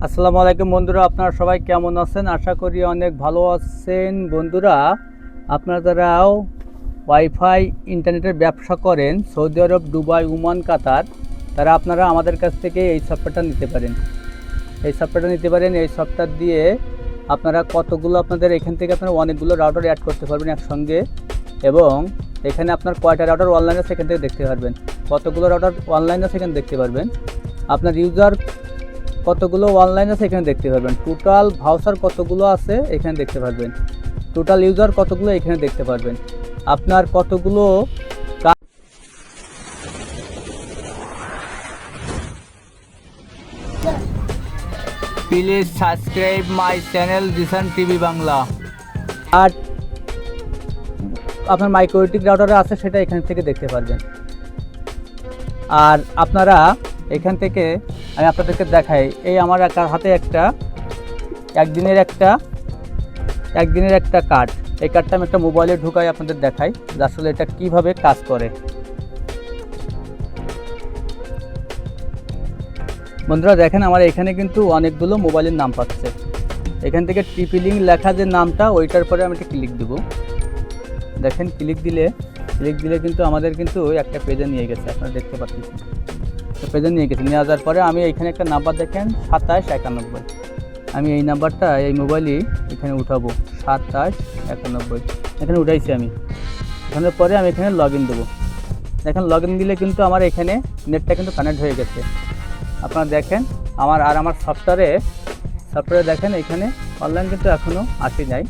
আসসালামু আলাইকুম বন্ধুরা, আপনারা সবাই কেমন আছেন? আশা করি অনেক ভালো আছেন। বন্ধুরা, আপনারা যারাও ওয়াইফাই ইন্টারনেটের ব্যবসা করেন সৌদি আরব, দুবাই, ওমান, কাতার, তারা আপনারা আমাদের কাছ থেকে এই সফটওয়্যারটা নিতে পারেন। এই সফটওয়্যার দিয়ে আপনারা কতগুলো আপনাদের এখান থেকে আপনারা অনেকগুলো রাউটার অ্যাড করতে পারবেন একসঙ্গে, এবং এখানে আপনার কয়টা রাউটার অনলাইন আছে সেখান থেকে দেখতে পারবেন, কতগুলো রাউটার অনলাইন আছে সেখানে দেখতে পারবেন, আপনার ইউজার কতগুলো অনলাইন আছে এখানে দেখতে পারবেন, টোটাল ভাউচার কতগুলো আছে এখানে দেখতে পারবেন, টোটাল ইউজার কতগুলো এখানে দেখতে পারবেন, আপনার কতগুলো। Please subscribe my channel Jisan TV Bangla. আর আপনার মাইক্রোটিক রাউটারে আছে সেটা এখান থেকে দেখতে পারবেন। আর আপনারা এখান থেকে আমি আপনাদেরকে দেখাই, এই আমার হাতে একদিনের একটা কার্ড। এই কার্ডটা আমি একটা মোবাইলে ঢুকাই আপনাদের দেখাই যে আসলে এটা কিভাবে কাজ করে। বন্ধুরা দেখেন, আমার এখানে কিন্তু অনেকগুলো মোবাইলের নাম পাচ্ছে। এখান থেকে টিপি লিঙ্ক লেখা যে নামটা, ওইটার পরে আমি একটা ক্লিক দেব। দেখেন, ক্লিক দিলে কিন্তু আমাদের কিন্তু একটা পেজে নিয়ে গেছে, আপনারা দেখতে পাচ্ছেন। পেজে নিয়ে যাওয়ার পরে আমি এখানে একটা নাম্বার দেখেন 2791, আমি এই নাম্বারটা এই মোবাইলই এখানে উঠাবো। 2791 এখানে উঠাইছি আমি। ওখানের পরে আমি এখানে লগ ইন দেবো। দেখেন, লগ ইন দিলে কিন্তু আমার এখানে নেটটা কিন্তু কানেক্ট হয়ে গেছে। আপনারা দেখেন আমার সফটওয়্যারে দেখেন এখানে অনলাইন কিন্তু এখনও আসি নাই।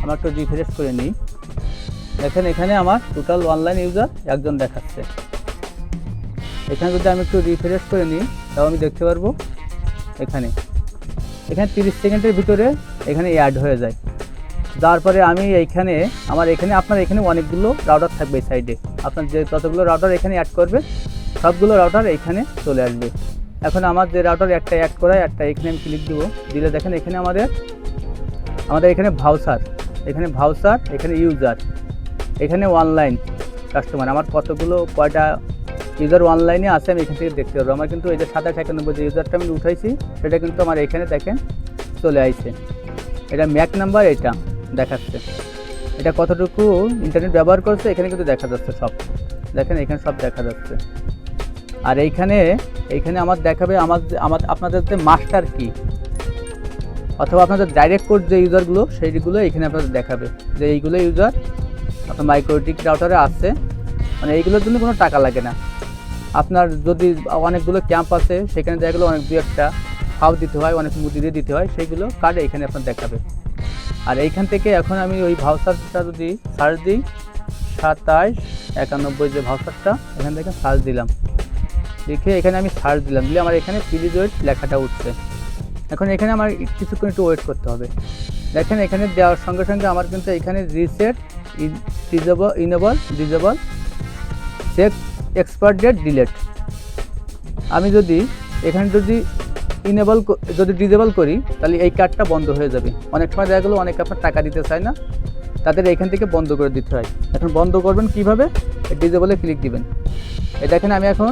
আমরা একটু রিফ্রেশ করে নিই। দেখেন এখানে আমার টোটাল অনলাইন ইউজার একজন দেখাচ্ছে। এখানে যদি আমি একটু রিফ্রেশ করে নিই তাও আমি দেখতে পারবো এখানে 30 সেকেন্ডের ভিতরে এখানে অ্যাড হয়ে যায়। তারপরে আমি আপনার এখানে অনেকগুলো রাউটার থাকবে এই সাইডে। আপনার যে যতগুলো রাউটার এখানে অ্যাড করবে সবগুলো রাউটার এখানে চলে আসবে। এখন আমার যে রাউটার একটা অ্যাড করায় একটা এখানে আমি ক্লিক দেবো। দিলে দেখেন এখানে আমাদের এখানে ভাউচার, এখানে ইউজার, এখানে অনলাইন কাস্টমার, আমার কয়টা ইউজার অনলাইনে আছে আমি এখান থেকে দেখতে পারবো। আমার কিন্তু এই যে 2791 যে ইউজারটা আমি উঠাইছি সেটা কিন্তু আমার এখানে দেখেন চলে আসছে। এটা ম্যাক নাম্বার, এটা দেখাচ্ছে। এটা কতটুকু ইন্টারনেট ব্যবহার করছে এখানে কিন্তু দেখা যাচ্ছে সব। দেখেন এখানে সব দেখা যাচ্ছে। আর এইখানে আমার দেখাবে আপনাদের যে মাস্টার কি অথবা আপনাদের ডাইরেক্ট কোড যে ইউজারগুলো সেইগুলো এখানে আপনাদের দেখাবে যে এইগুলো ইউজার আপনার মাইক্রোটিক রাউটারে আছে। মানে এইগুলোর জন্য কোনো টাকা লাগে না। আপনার যদি অনেকগুলো ক্যাম্প আছে সেখানে দেখা গেলো অনেক দু একটা ফাও দিতে হয়, অনেক মুদিরে দিতে হয়, সেইগুলো কার্ড এখানে আপনার দেখাবে। আর এইখান থেকে এখন আমি ওই ভাউচারটা যদি সার্চ দিই, 2791 যে ভাউচারটা এখান থেকে সার্চ দিলাম, এখানে আমি সার্চ দিলাম, দিলে আমার এখানে প্লিজ ওয়েট লেখাটা উঠছে। এখন এখানে আমার কিছুক্ষণ একটু ওয়েট করতে হবে। দেখেন এখানে দেওয়ার সঙ্গে সঙ্গে আমার কিন্তু এখানে reset disable check expire date delete. আমি যদি এখানে ডিজেবল করি তাহলে এই কার্ডটা বন্ধ হয়ে যাবে। অনেক সময় দেখা গেলো অনেকে আপনার টাকা দিতে চায় না, তাদের এখান থেকে বন্ধ করে দিতে হয়। এখন বন্ধ করবেন কিভাবে? ডিজেবলে ক্লিক দিবেন। এই দেখেন আমি এখন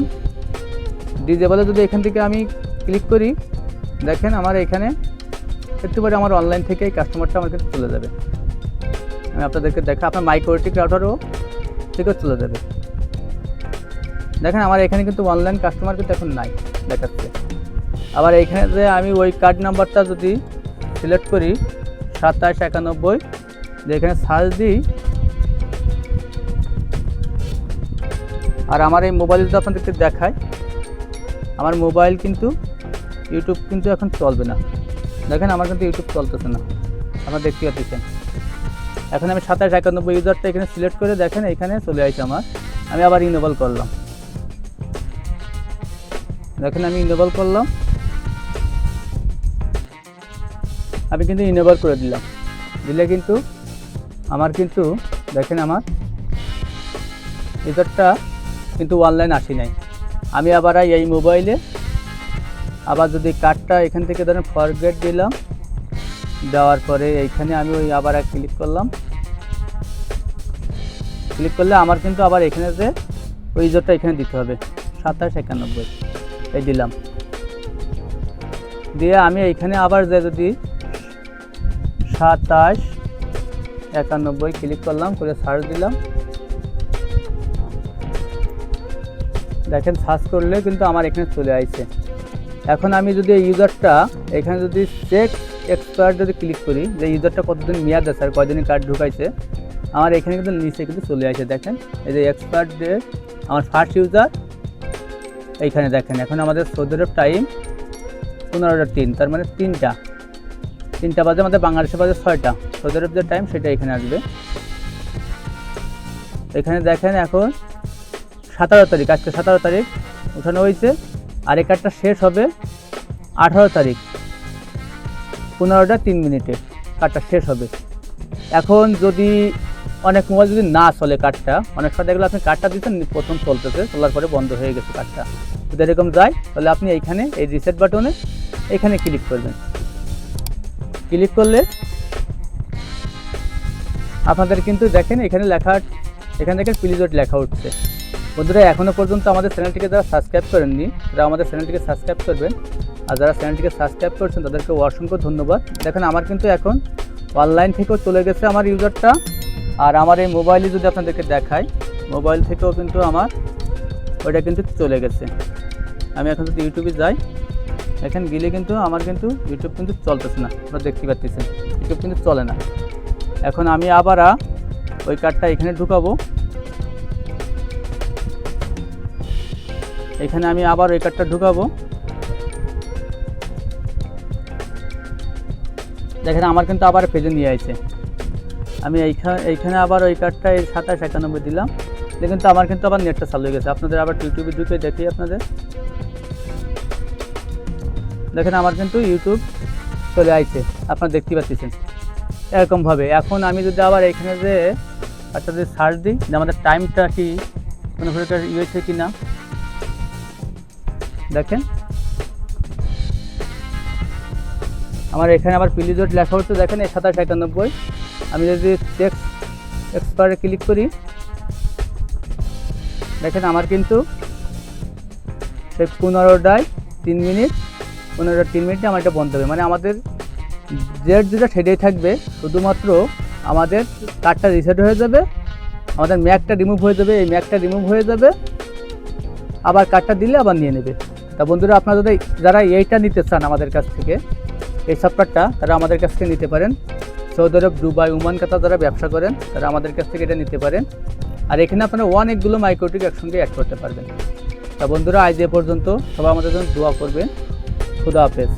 ডিজেবলে যদি এখান থেকে আমি ক্লিক করি, দেখেন আমার এখানে একটু পরে আমার অনলাইন থেকে এই কাস্টমারটা আমার কাছে চলে যাবে। আমি আপনাদেরকে আপনার মাইক্রোটিক রাউটারও থেকেও চলে যাবে। দেখেন আমার এখানে কিন্তু অনলাইন কাস্টমার কিন্তু এখন নাই দেখাচ্ছে। আবার এইখানে যে আমি ওই কার্ড নাম্বারটা যদি সিলেক্ট করি 2791, যে এখানে সার্চ দিই, আর আমার এই মোবাইল যদি আপনাদেরকে দেখায়, আমার মোবাইল কিন্তু ইউটিউব কিন্তু এখন চলবে না। দেখেন আমার কিন্তু ইউটিউব চলতেছে না, আপনারা দেখতে পাচ্ছেন। এখন আমি 2791 ইউজারটা এখানে সিলেক্ট করে দেখেন এখানে চলে আসছে আমার। আমি আবার ইনেবল করলাম। দেখেন আমি ইনেবল করলাম, আমি কিন্তু ইনেবল করে দিলে কিন্তু আমার কিন্তু দেখেন আমার ইউজারটা কিন্তু অনলাইন আসি নাই। আমি আবার এই মোবাইলে আবার যদি কার্ডটা এখান থেকে ধরেন ফরগেট দিলাম, দেওয়ার পরে এইখানে আমি আবার ক্লিক করলে আমার কিন্তু আবার এখানে যে ওই ইউজারটা এখানে দিতে হবে 2791, এই দিলাম। দিয়ে আমি এইখানে আবার যে যদি 2791 ক্লিক করলাম, করে সার্চ দিলাম। দেখেন সার্চ করলে কিন্তু আমার এখানে চলে আসছে। এখন আমি যদি এই ইউজারটা এখানে যদি চেক এক্সপায়ার যদি ক্লিক করি, যে ইউজারটা কতদিন মেয়াদ আছে আর কয়দিনের কার্ড ঢুকাইছে, আমার এখানে কিন্তু নিচে কিন্তু চলে আসে। দেখেন এই যে এক্সপায়ার ডেট, আমার ফার্স্ট ইউজার এইখানে দেখেন। এখন আমাদের সৌদি আরব টাইম 15:03, তার মানে 3টা বাজে, আমাদের বাংলাদেশে বাজে 6টা। সৌদি আরব যে টাইম সেটা এখানে আসবে। এখানে দেখেন এখন 17 তারিখ, আজকে 17 তারিখ উঠানো হয়েছে। আর এই কার্ডটা শেষ হবে 18 তারিখ 15:03 কার্ডটা শেষ হবে। এখন যদি অনেক মোবাইল যদি না চলে কার্ডটা, অনেক সময় দেখলে আপনি কার্ডটা দিচ্ছেন প্রথম চলতেছে, চলার পরে বন্ধ হয়ে গেছে কার্ডটা, যদি এরকম যায় তাহলে আপনি এইখানে এই রিসেট বাটনে এখানে ক্লিক করবেন। ক্লিক করলে আপনাদের কিন্তু দেখেন এখানে লেখা, এখান থেকে প্লিজ ওয়েট লেখা উঠছে। বন্ধুরা এখনও পর্যন্ত আমাদের চ্যানেলটিকে যারা সাবস্ক্রাইব করেননি তারা আমাদের চ্যানেলটিকে সাবস্ক্রাইব করবেন, আর যারা চ্যানেলটিকে সাবস্ক্রাইব করছেন তাদেরকে অসংখ্য ধন্যবাদ। দেখেন আমার কিন্তু এখন অনলাইন থেকেও চলে গেছে আমার ইউজারটা, আর আমার এই মোবাইলে যদি আপনাদেরকে দেখাই, মোবাইল থেকেও কিন্তু আমার ওইটা কিন্তু চলে গেছে। আমি এখন যদি ইউটিউবে যাই, এখানে গেলে কিন্তু আমার কিন্তু ইউটিউব কিন্তু চলতেছে না, আপনারা দেখতে পাচ্ছেন ইউটিউব কিন্তু চলে না। এখন আমি আবার ওই কার্ডটা এখানে ঢুকাবো। এখানে আমি আবার ওই কার্ডটা ঢুকাবো। দেখেন আমার কিন্তু আবার পেজে নিয়ে আসছে। আমি এইখানে আবার ওই কার্ডটা 2791 দিলাম, কিন্তু আমার কিন্তু আবার নেটটা চালু হয়ে গেছে। আপনাদের আবার ইউটিউবে ঢুকে দেখি আপনাদের, দেখেন আমার কিন্তু ইউটিউব চলে আসছে, আপনারা দেখতে পাচ্ছেন এরকমভাবে। এখন আমি যদি আবার এখানে যে একটা যদি সার্চ দিই যে আমাদের টাইমটা কি কোনো হয়েছে কি না, দেখেন আমার এখানে আবার প্লিজ ওয়েট লেখা হচ্ছে। দেখেন এই 2791, আমি যদি চেক এক্সপায়ারে ক্লিক করি, দেখেন আমার কিন্তু সেই 15:03 আমার এটা বন্ধ হবে। মানে আমাদের জেড যেটা সেটাই থাকবে, শুধুমাত্র আমাদের কার্ডটা রিসেট হয়ে যাবে, আমাদের ম্যাকটা রিমুভ হয়ে যাবে, এই ম্যাকটা রিমুভ হয়ে যাবে, আবার কার্ডটা দিলে আবার নিয়ে নেবে। তা বন্ধুরা আপনারা যারা এইটা নিতে চান আমাদের কাছ থেকে, এই সফটওয়্যারটা, তারা আমাদের কাছ থেকে নিতে পারেন। সৌদি আরব, দুবাই, ওমান, কাতার যারা ব্যবসা করেন তারা আমাদের কাছ থেকে এটা নিতে পারেন। আর এখানে আপনারা অনেকগুলো মাইক্রোটিক একসঙ্গে অ্যাড করতে পারবেন। তা বন্ধুরা আজ এ পর্যন্ত, সবাই আমাদের জন্য দোয়া করবেন। খুদা হাফেজ।